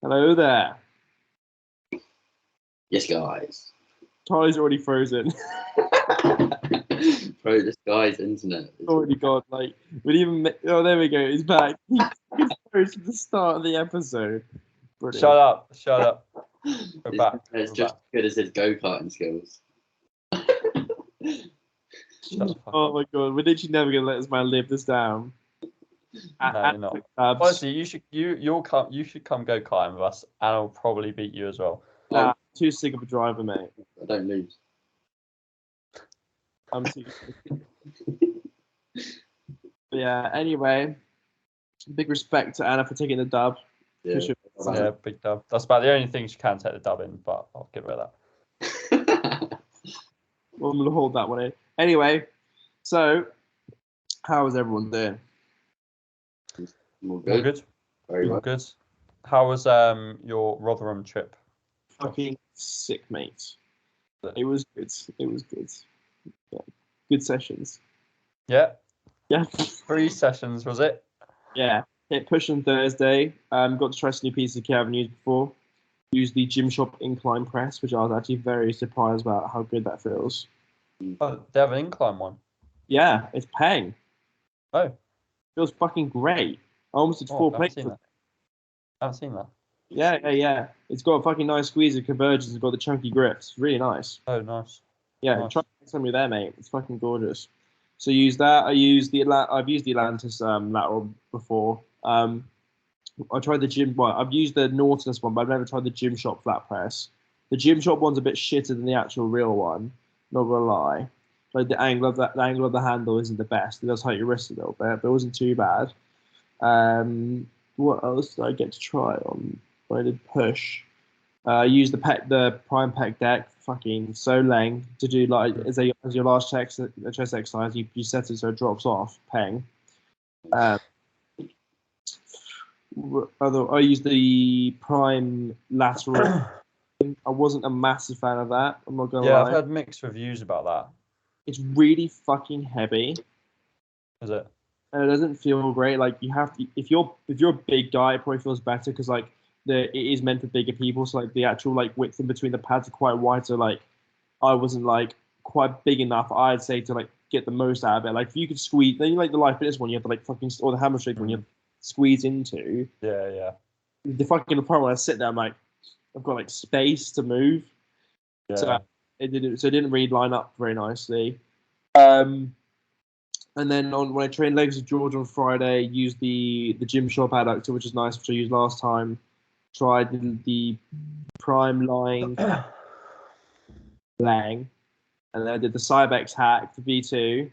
Hello there. Yes, guys. Tyler's already frozen. Bro, this guy's internet is Already gone. Like, we didn't even. Oh, there we go. He's back. He's frozen at the start of the episode. Brilliant. Shut up. Shut up. We're his back. internet's We're just back. as good as his go-karting skills. Shut the fuck Oh up. my god, we're literally never gonna let this man live this down. No, you're not. Honestly, you should come go karting with us, and I'll probably beat you as well. Nah, too sick of a driver, mate. I don't lose. I'm too. But yeah. Anyway, big respect to Anna for taking the dub. Yeah. Sure. Yeah, big dub. That's about the only thing she can take the dub in, but I'll give her that. Well, I'm gonna hold that one in. Anyway, so how is everyone doing? All All good. good. Very All well. good. How was your Rotherham trip? Fucking sick, mate. It was good. It was good. Yeah. Good sessions. Yeah, Yeah. 3 sessions was it? Yeah. Hit push on Thursday. Got to try some new pieces of kit I haven't used before. Used the Gymshop incline press, which I was actually very surprised about how good that feels. Oh, they have an incline one. Yeah, it's paying. Oh, Feels fucking great. I almost did 4 I haven't plates. seen that. I haven't seen that. Yeah. It's got a fucking nice squeeze of convergence. It's got the chunky grips. It's really nice. Oh, nice. Yeah, Nice. try some of there, mate. It's fucking gorgeous. So use that. I've used the Atlantis lateral before. I tried the gym. Well, I've used the Nautilus one, but I've never tried the Gymshop flat press. The Gymshop one's a bit shitter than the actual real one. Not gonna lie. Like the angle of the handle isn't the best. It does hurt your wrist a little bit, but it wasn't too bad. What else did I get to try on? When I did push. I used the prime pec deck, fucking so leng to do like as your last chest exercise. You set it so it drops off, peng. I used the prime lateral. I wasn't a massive fan of that. I'm not gonna Yeah, lie. I've heard mixed reviews about that. It's really fucking heavy, Is it? and it doesn't feel great. Like you have to, if you're a big guy, it probably feels better because like it is meant for bigger people. So like the actual like width in between the pads are quite wide. So like I wasn't like quite big enough, I'd say, to like get the most out of it. Like if you could squeeze, then you like the Life Fitness one, you have to like fucking, or the Hammer Strength one, you have to squeeze into. Yeah. The fucking problem when I sit there, I'm like, I've got like space to move. Yeah. So it didn't really line up very nicely. And then when I trained legs with George on Friday, used the Gymshop adductor, which is nice, which I used last time. Tried the prime line lang, and then I did the Cybex hack for V2.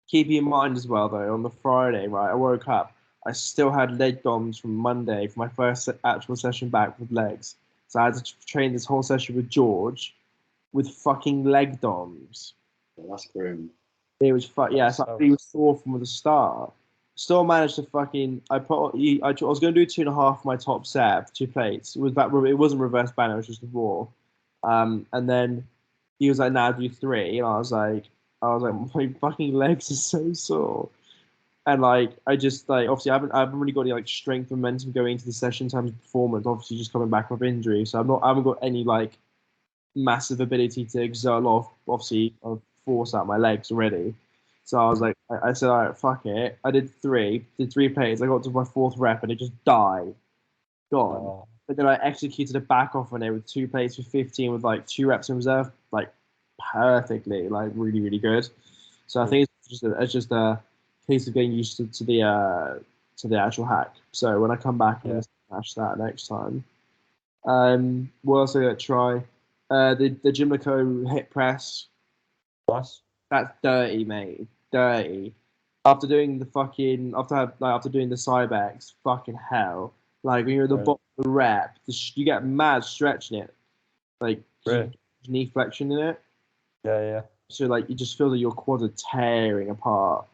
Keeping in mind as well, though, on the Friday, right, I woke up, I still had leg DOMs from Monday for my first actual session back with legs. So I had to train this whole session with George with fucking leg DOMs. Yeah, that's grim. It was so I really was sore from the start. Still managed to fucking. I was going to do 2.5 for my top set, 2 plates. It wasn't reverse banner, it was just a raw. And then he was like, "Nah, do 3," and I was like, my fucking legs are so sore. And like, I just like, obviously, I haven't really got any like strength momentum going into the session in terms of performance. Obviously, just coming back from injury, so I haven't got any like massive ability to exert a lot of force out my legs already. So I was like, I said, all right, fuck it. I did 3 plays. I got to my 4th rep and it just died, gone. Oh. But then I executed a back off on it with 2 plays for 15 with like 2 reps in reserve, like perfectly, like really, really good. So I think it's just a case of getting used to the actual hack. So when I come back, I'm gonna smash that next time. What else I got to try? The Gymnaco hip press. Nice. That's dirty, mate. Dirty. After doing the Cybex, fucking hell. Like when you're at the bottom of the rep, you get mad stretching it. Like Really? knee flexion in it. Yeah. So like you just feel that your quads are tearing apart.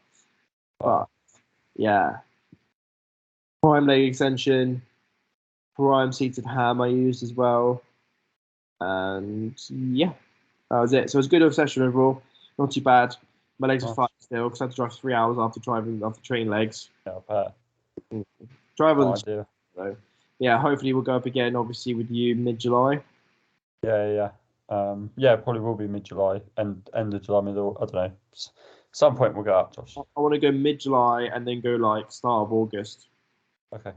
But yeah. Prime leg extension, prime seated ham I used as well. And yeah, that was it. So it was a good session overall. Not too bad. My legs are fine still because I had to drive 3 hours after training legs. Yeah, I bet. Drive on idea. though. yeah, hopefully we'll go up again, obviously, with you mid-July. Yeah. Probably will be mid-July, end of July, middle. I don't know. Some point we'll go up, Josh. I want to go mid-July and then go like start of August. Okay.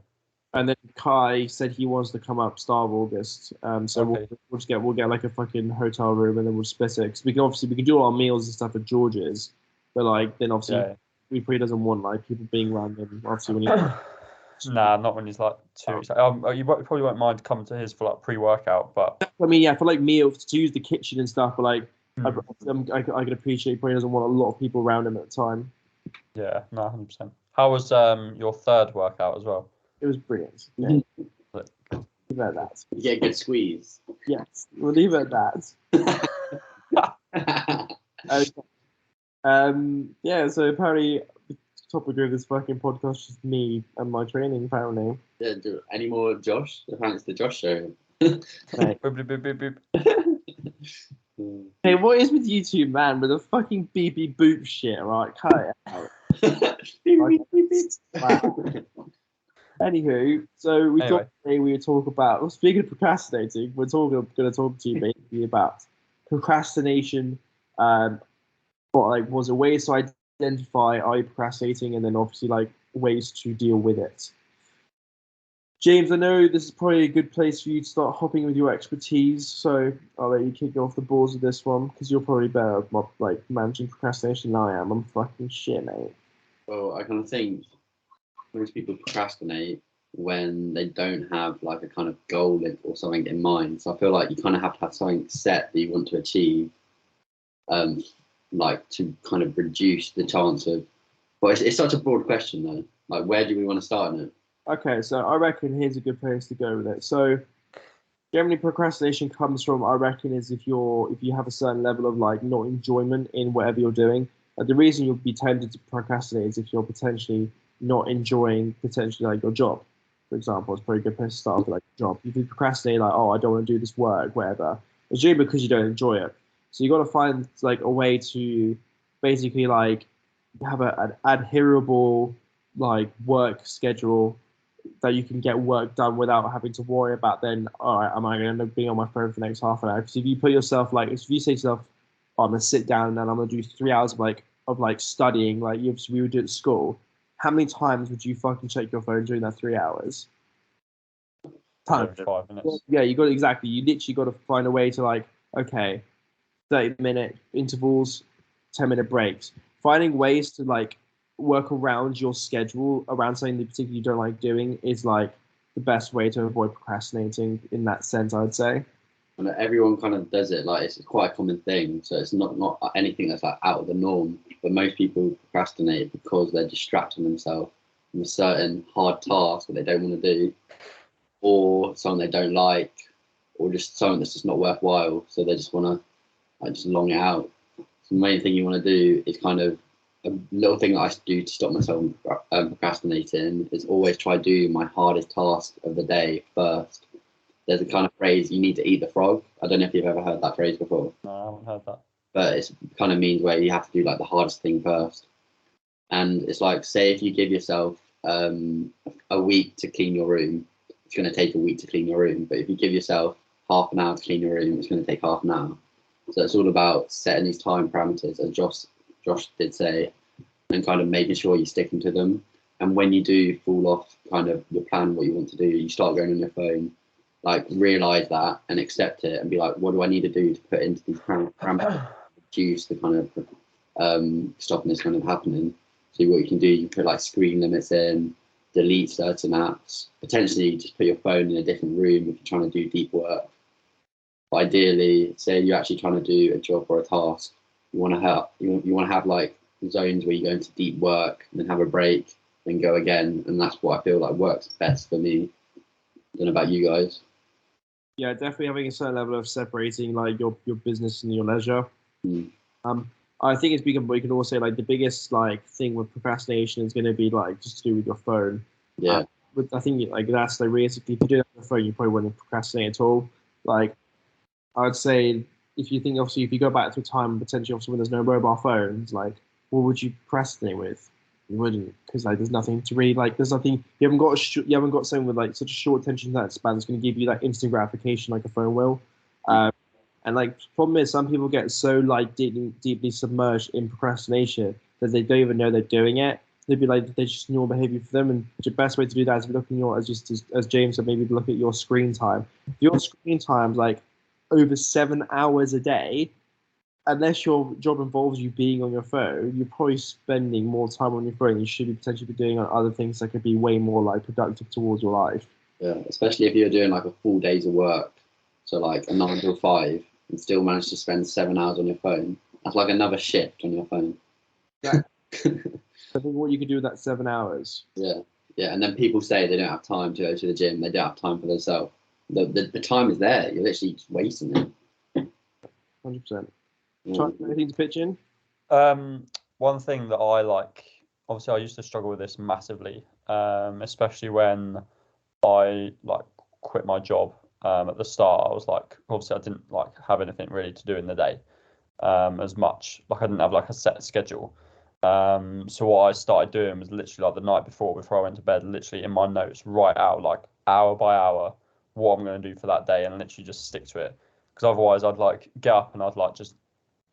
And then Kai said he wants to come up start of August. So Okay. we'll get like a fucking hotel room and then we'll split it. Because we can do our meals and stuff at George's, but like then obviously he probably doesn't want like people being random. Obviously when you Nah, not when he's like 2 weeks. You probably won't mind coming to his for like pre-workout, but I mean, yeah, for like meals to use the kitchen and stuff. But like, I can appreciate he probably doesn't want a lot of people around him at the time. Yeah, no, 100%. How was your third workout as well? It was brilliant. Yeah. Good. Leave it at that. You get a good squeeze. Yes, we'll leave it at that. Okay. Yeah. So apparently, the topic of this fucking podcast is just me and my training. Apparently. Yeah. Any more Josh? Apparently, it's the Josh show. Boop, boop, boop, boop, boop. Hey, what is with you two, man, with the fucking beep beep boop shit, right? Cut it out. Wow. Anywho, so we thought today we would talk about, well, speaking of procrastinating, we're going to talk to you basically about procrastination. What was a ways to identify are you procrastinating, and then obviously like ways to deal with it. James, I know this is probably a good place for you to start hopping with your expertise, so I'll let you kick off the balls with this one because you're probably better at like managing procrastination than I am. I'm fucking shit, mate. Well, I kind of think most people procrastinate when they don't have like a kind of goal or something in mind. So I feel like you kind of have to have something set that you want to achieve, like to kind of reduce the chance of. Well, it's such a broad question though. Like, where do we want to start in it? Okay, so I reckon here's a good place to go with it. So generally procrastination comes from, I reckon, is if you have a certain level of like not enjoyment in whatever you're doing. The reason you'll be tempted to procrastinate is if you're potentially not enjoying potentially like your job, for example. It's probably a good place to start with like a job. If you procrastinate like, oh, I don't want to do this work, whatever, it's usually because you don't enjoy it. So you got to find like a way to basically like have an adherable like work schedule that you can get work done without having to worry about then, all right, am I going to end up being on my phone for the next half an hour? Because if you put yourself like, if you say to yourself, oh, I'm going to sit down and I'm going to do 3 hours of studying, like we would do at school, how many times would you fucking check your phone during that 3 hours? Every 5 minutes. Yeah, you literally got to find a way to like, okay, 30-minute intervals, 10-minute breaks, finding ways to like work around your schedule, around something that particularly you don't like doing, is like the best way to avoid procrastinating in that sense, I would say. And everyone kind of does it. Like, it's quite a common thing. So it's not anything that's like out of the norm. But most people procrastinate because they're distracting themselves from a certain hard task that they don't want to do, or something they don't like, or just something that's just not worthwhile. So they just want to like just long it out. So the main thing you want to do is kind of a little thing that I do to stop myself procrastinating is always try to do my hardest task of the day first. There's a kind of phrase, you need to eat the frog. I don't know if you've ever heard that phrase before. No, I haven't heard that. But it kind of means where you have to do like the hardest thing first. And it's like, say if you give yourself a week to clean your room, it's going to take a week to clean your room. But if you give yourself half an hour to clean your room, it's going to take half an hour. So it's all about setting these time parameters, as Josh did say, and kind of making sure you're sticking to them. And when you do fall off kind of your plan, what you want to do, you start going on your phone, like realize that and accept it and be like, what do I need to do to put into these parameters, reduce the kind of stopping this kind of happening. So what you can do, you put like screen limits in, delete certain apps, potentially just put your phone in a different room if you're trying to do deep work. But ideally, say you're actually trying to do a job or a task, you want to have like zones where you go into deep work, then have a break, then go again, and that's what I feel like works best for me. I don't know about you guys. Yeah, definitely having a certain level of separating like your business and your leisure. I think it's become. We can all say like the biggest like thing with procrastination is going to be like just to do with your phone. Yeah. But I think like that's like realistically, if you do that on your phone, you probably wouldn't procrastinate at all. Like I would say, if you go back to a time potentially obviously when there's no mobile phones, like what would you procrastinate with? You wouldn't, because like there's nothing to read. Like there's nothing. You haven't got something with like such a short attention span that's going to give you that instant gratification like a phone will. And like problem is, some people get so like deeply submerged in procrastination that they don't even know they're doing it. They'd be like, they just normal behavior for them. And the best way to do that is look at your, as James said, maybe look at your screen time. If your screen time's like over 7 hours a day, unless your job involves you being on your phone, you're probably spending more time on your phone. You should be potentially be doing other things that could be way more like productive towards your life. Yeah, especially if you're doing like a full days of work, so like a 9 to 5, and still manage to spend 7 hours on your phone. That's like another shift on your phone. Yeah. I think what you could do with that 7 hours. Yeah, yeah, and then people say they don't have time to go to the gym. They don't have time for themselves. The time is there. You're literally just wasting it. 100%. Anything to pitch in? One thing that I like, obviously I used to struggle with this massively, especially when I like quit my job. At the start, I was like, obviously I didn't like have anything really to do in the day, as much. Like I didn't have like a set schedule. So what I started doing was literally like the night before I went to bed, literally in my notes, write out like hour by hour what I'm going to do for that day, and literally just stick to it. Because otherwise, I'd like get up and I'd like just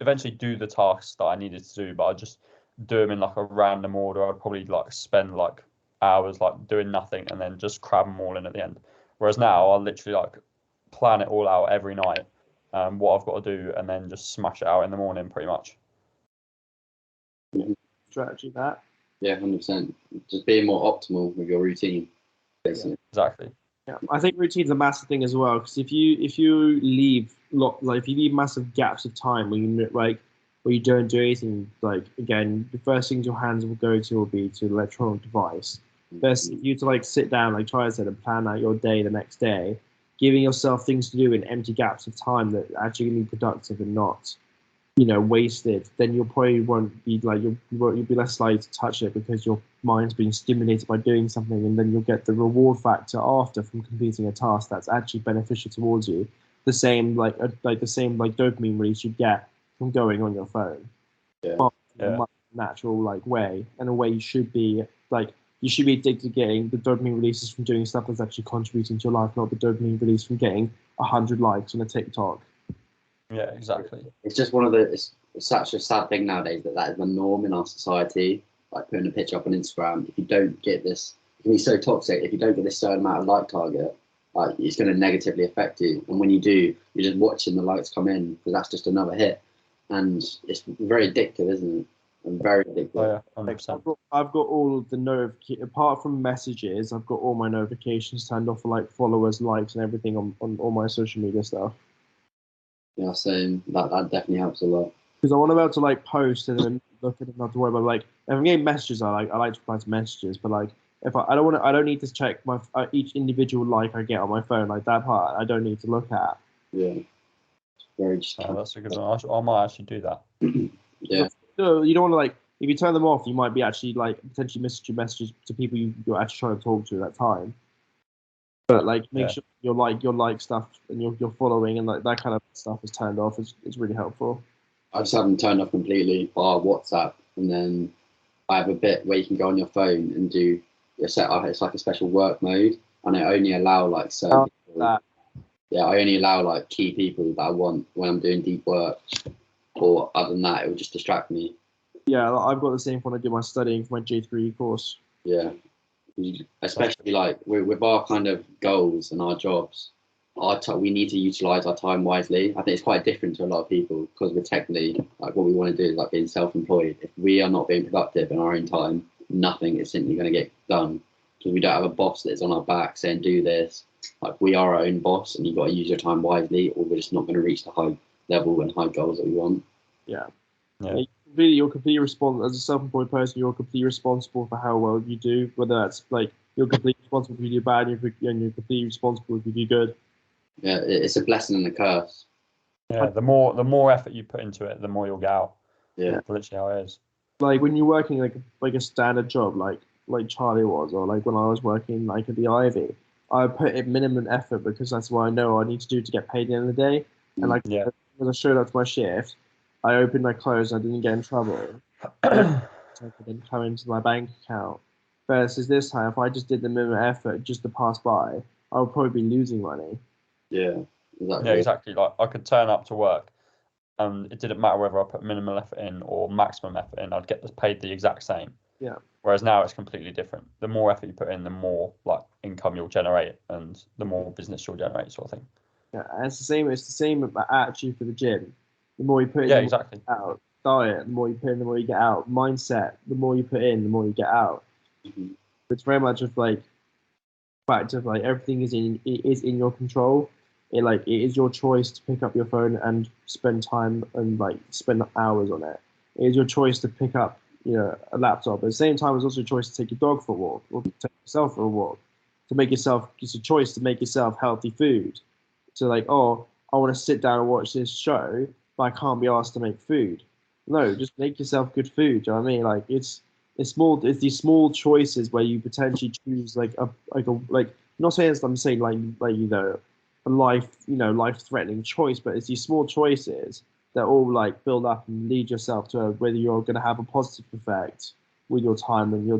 eventually do the tasks that I needed to do, but I'd just do them in like a random order. I'd probably like spend like hours like doing nothing and then just cram them all in at the end. Whereas now I'll literally like plan it all out every night, what I've got to do, and then just smash it out in the morning pretty much. Strategy that. Yeah, 100%. Just being more optimal with your routine, basically. Yeah, exactly. Yeah, I think routine's a massive thing as well, because if you leave if you leave massive gaps of time where you don't do anything, like again, the first things your hands will go to will be to the electronic device. Best if you to like sit down, like Ty said, and plan out your day the next day, giving yourself things to do in empty gaps of time that are actually going to be productive and not, wasted. Then you'll probably won't be like you'll be less likely to touch it because your mind's being stimulated by doing something, and then you'll get the reward factor after from completing a task that's actually beneficial towards you. The same dopamine release you get from going on your phone. Yeah. In a natural way, and a way you should be addicted to getting the dopamine releases from doing stuff that's actually contributing to your life, not the dopamine release from getting 100 likes on a TikTok. Yeah, exactly. It's just it's such a sad thing nowadays that is the norm in our society. Like putting a picture up on Instagram, if you don't get this, it can be so toxic. If you don't get this certain amount of like target, like it's going to negatively affect you. And when you do, you're just watching the likes come in because that's just another hit, and it's very addictive, isn't it? And very addictive. Oh yeah, 100%. I've got all of the apart from messages, I've got all my notifications turned off for like followers, likes, and everything on all my social media stuff. Yeah, same. That definitely helps a lot. Because I want to be able to like post and then look at it, not to worry about like if I'm getting messages, I like to reply to messages, but like if I don't need to check my each individual like I get on my phone, like that part I don't need to look at. Yeah, very. That's a good one. I might actually do that. Yeah. So you don't want to like if you turn them off, you might be actually like potentially missing messages to people you're actually trying to talk to at that time. But like make sure your like stuff and you're following and like that kind of stuff is turned off is really helpful. I just have them turned off completely, bar WhatsApp, and then I have a bit where you can go on your phone and do your setup. It's like a special work mode, and I only allow like certain people. Yeah, I only allow like key people that I want when I'm doing deep work, or other than that, it would just distract me. Yeah, I've got the same when I do my studying for my J3 course. Yeah, especially like with our kind of goals and our jobs, we need to utilize our time wisely. I think it's quite different to a lot of people because we're technically like what we want to do is like being self-employed. If we are not being productive in our own time, nothing is simply going to get done because we don't have a boss that's on our back saying do this. Like we are our own boss, and you've got to use your time wisely, or we're just not going to reach the high level and high goals that we want. Yeah. You're completely responsible as a self-employed person. You're completely responsible for how well you do. Whether that's like you're completely responsible if you do bad, and you're completely responsible if you do good. Yeah, it's a blessing and a curse. Yeah, the more effort you put into it, the more you'll get out. Yeah, that's literally how it is. Like when you're working like a standard job, like Charlie was, or like when I was working like at the Ivy, I put in minimum effort because that's what I know I need to do to get paid at the end of the day. And like when I showed up to my shift, I opened, I closed, I didn't get in trouble. and then come into my bank account. Versus this time, if I just did the minimum effort just to pass by, I would probably be losing money. Yeah, exactly. Yeah, exactly. Like I could turn up to work, and it didn't matter whether I put minimal effort in or maximum effort in. I'd get paid the exact same. Yeah. Whereas now it's completely different. The more effort you put in, the more like income you'll generate, and the more business you'll generate, sort of thing. Yeah, and it's the same. It's the same attitude for the gym. The more you put in, Yeah, the more exactly. you get out. Diet, the more you put in, the more you get out. Mindset, the more you put in, the more you get out. Mm-hmm. It's very much of like fact of like everything is in your control. It is your choice to pick up your phone and spend time and like spend hours on it. It is your choice to pick up a laptop. At the same time, it's also a choice to take your dog for a walk or take yourself for a walk. It's a choice to make yourself healthy food. So like, oh, I want to sit down and watch this show, but I can't be asked to make food. No, just make yourself good food. Do you know what I mean? Like it's these small choices where you potentially choose like not saying I'm saying like a life threatening choice, but it's these small choices that all like build up and lead yourself to whether you're going to have a positive effect with your time and your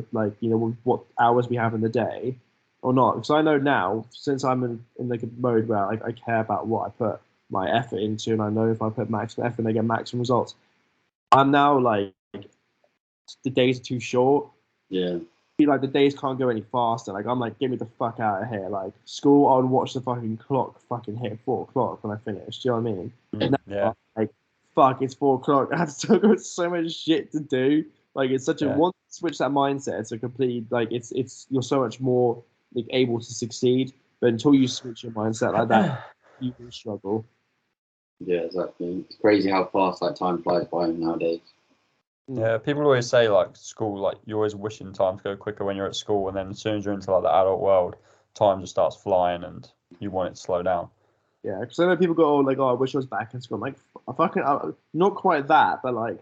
what hours we have in the day or not. Because I know now, since I'm in like a mode where I care about what I put my effort into, and I know if I put maximum effort, I get maximum results. I'm now like the days are too short. Yeah. Feel like the days can't go any faster. Like I'm like, get me the fuck out of here. Like school, I would watch the fucking clock fucking hit 4 o'clock when I finished. Do you know what I mean? And Yeah. like, fuck, it's 4 o'clock. I've still got so much shit to do. Like it's such a once you switch that mindset, it's a complete like it's you're so much more like able to succeed. But until you switch your mindset like that, you will struggle. Yeah, exactly. It's crazy how fast like time flies by nowadays. Yeah, people always say like school, like you're always wishing time to go quicker when you're at school, and then as soon as you're into like the adult world, time just starts flying, and you want it to slow down. Yeah, because I know people go, oh, like, oh, I wish I was back in school. I'm like, not quite that, but like,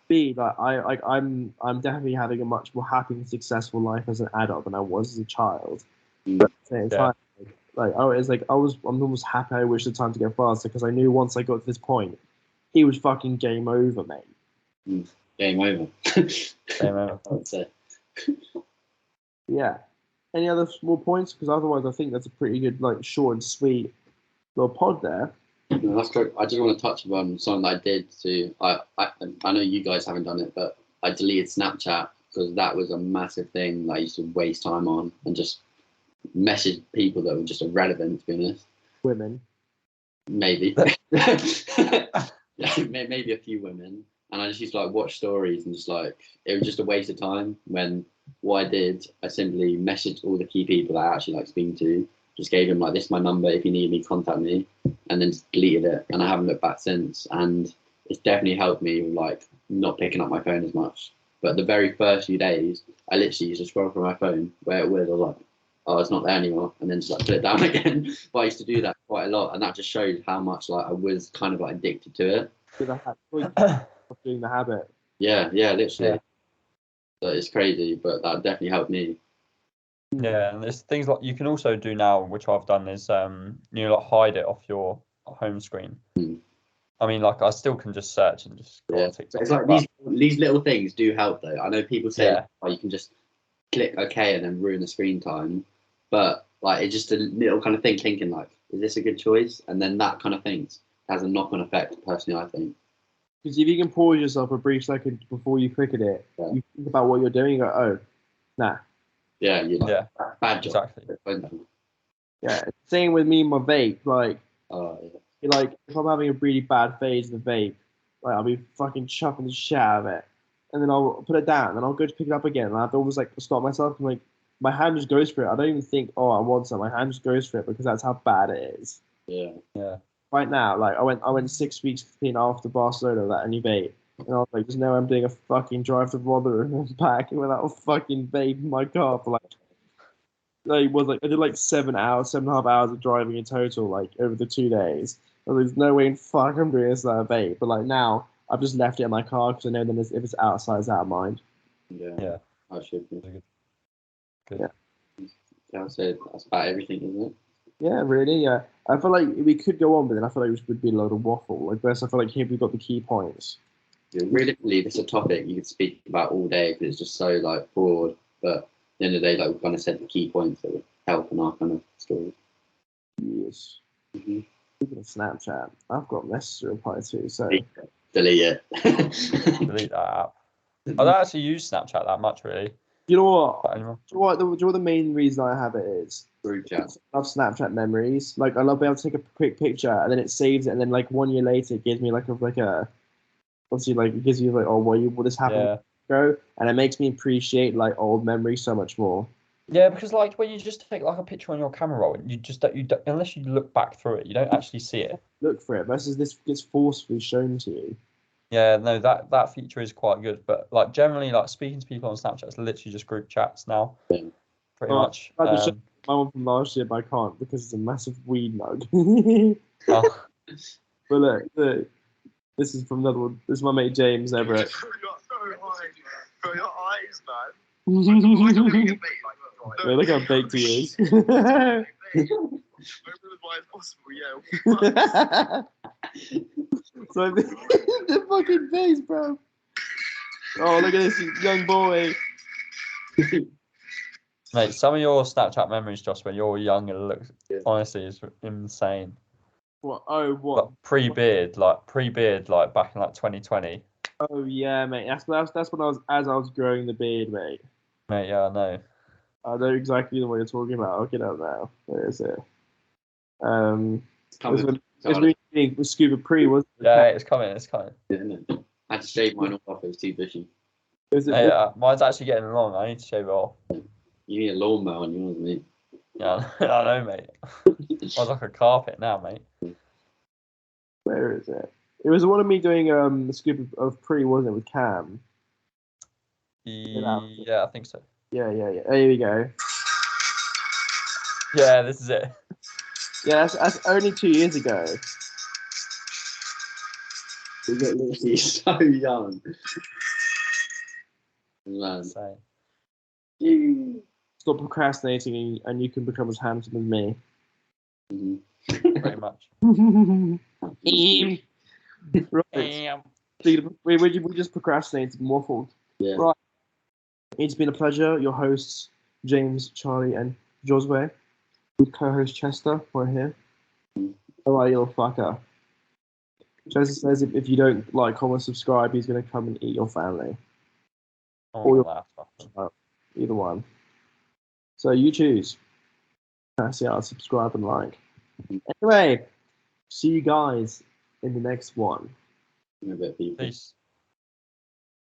I'm definitely having a much more happy and successful life as an adult than I was as a child. But at the same time, I'm almost happy. I wish the time to go faster because I knew once I got to this point, he was fucking game over, mate. Game over. Game over. I would say. Yeah. Any other small points? Because otherwise, I think that's a pretty good, like, short and sweet little pod there. No, that's correct. I just want to touch upon something that I did to. I know you guys haven't done it, but I deleted Snapchat because that was a massive thing that I used to waste time on and just message people that were just irrelevant, to be honest. Women. Maybe. Maybe a few women. And I just used to like watch stories and just like it was just a waste of time. When what I did, I simply messaged all the key people that I actually like speaking to. Just gave them like, this is my number. If you need me, contact me. And then just deleted it. And I haven't looked back since. And it's definitely helped me with like not picking up my phone as much. But the very first few days, I literally used to scroll through my phone where it was. I was like, oh, it's not there anymore, and then just like put it down again. But I used to do that quite a lot, and that just showed how much like I was kind of like addicted to it. Doing the habit. Yeah, literally. Yeah. So it's crazy, but that definitely helped me. Yeah, and there's things like you can also do now, which I've done is like hide it off your home screen. I mean, like I still can just search and just go on TikTok. It's like these little things do help though. I know people say you can just click OK and then ruin the screen time, but like it's just a little kind of thing thinking like, is this a good choice? And then that kind of thing has a knock-on effect personally, I think. Because if you can pause yourself a brief second before you click at it, you think about what you're doing, you go, oh, nah. Yeah, you're like, bad job. Exactly. Yeah, same with me and my vape. Like, like if I'm having a really bad phase of the vape, like I'll be fucking chuffing the shit out of it, and then I'll put it down, and I'll go to pick it up again, and I have to always like stop myself, and like my hand just goes for it. I don't even think, oh, I want some. My hand just goes for it because that's how bad it is. Yeah. Right now, like I went 6 weeks clean after Barcelona with that any vape. And I was like, just now I'm doing a fucking drive to Rotherham and back without a fucking vape in my car for I did like 7.5 hours of driving in total, like over the 2 days. And there's no way in fuck I'm doing this without a vape. But like now, I've just left it in my car because I know that if it's outside, it's out of mind. Yeah. I should be. Good. Yeah, I'd say that's about everything, isn't it? Yeah, really. Yeah, I feel like we could go on, but then I feel like it would be a load of waffle. Like, best, I feel like here we've got the key points. Realistically, this is a topic you could speak about all day because it's just so like broad. But at the end of the day, like we've kind of said the key points that would help in our kind of story. Yes. Mm-hmm. Speaking of Snapchat, I've got messages to reply to, so Delete it. Delete that app. I don't actually use Snapchat that much, really. you know what? But anyway. Do you know what the main reason I have it is? Group chat. I love Snapchat memories. Like I love being able to take a quick picture and then it saves it, and then like 1 year later it gives me like a obviously like it gives you like, oh, well this happened ago, and it makes me appreciate like old memories so much more. Yeah, because like when you just take like a picture on your camera roll, you don't unless you look back through it, you don't actually see it. Look for it versus this gets forcefully shown to you. Yeah, no, that feature is quite good, but like generally, like speaking to people on Snapchat, it's literally just group chats now, pretty much. I had to show my one from last year, but I can't because it's a massive weed mug. Oh. But look, this is from another one. This is my mate James over it. Bro, your eyes, man. Yeah, look how baked he is. So the fucking face, bro. Oh, look at this young boy. Mate, some of your Snapchat memories, Josh, when you're young, it looks honestly is insane. What? Oh, what? Like pre-beard, like back in like 2020. Oh yeah, mate. That's when I was growing the beard, mate. Mate, yeah, I know. I know exactly the one you're talking about. I'll get out now. Where is it? It was really big with Scuba Pre, wasn't it? Yeah, it's coming. Yeah, I had to shave mine off. It was too bushy. Yeah, mine's actually getting long. I need to shave it off. You need a lawnmower on yours, mate. Yeah, I know, mate. I was like a carpet now, mate. Where is it? It was the one of me doing the Scuba of Pre, wasn't it, with Cam? Yeah, I think so. Yeah. There we go. Yeah, this is it. Yeah, that's only 2 years ago. He's so young. Man. Stop procrastinating and you can become as handsome as me. Mm-hmm. Pretty much. Right. We just procrastinated and waffled. Yeah. Right. It's been a pleasure. Your hosts, James, Charlie, and Josue. With co-host Chester, we're here. Oh, you little fucker. Chester says if you don't like, comment, subscribe, he's going to come and eat your family. Oh, Either one. So you choose. See, I'll subscribe and like. Anyway, see you guys in the next one. In a bit, people. Peace.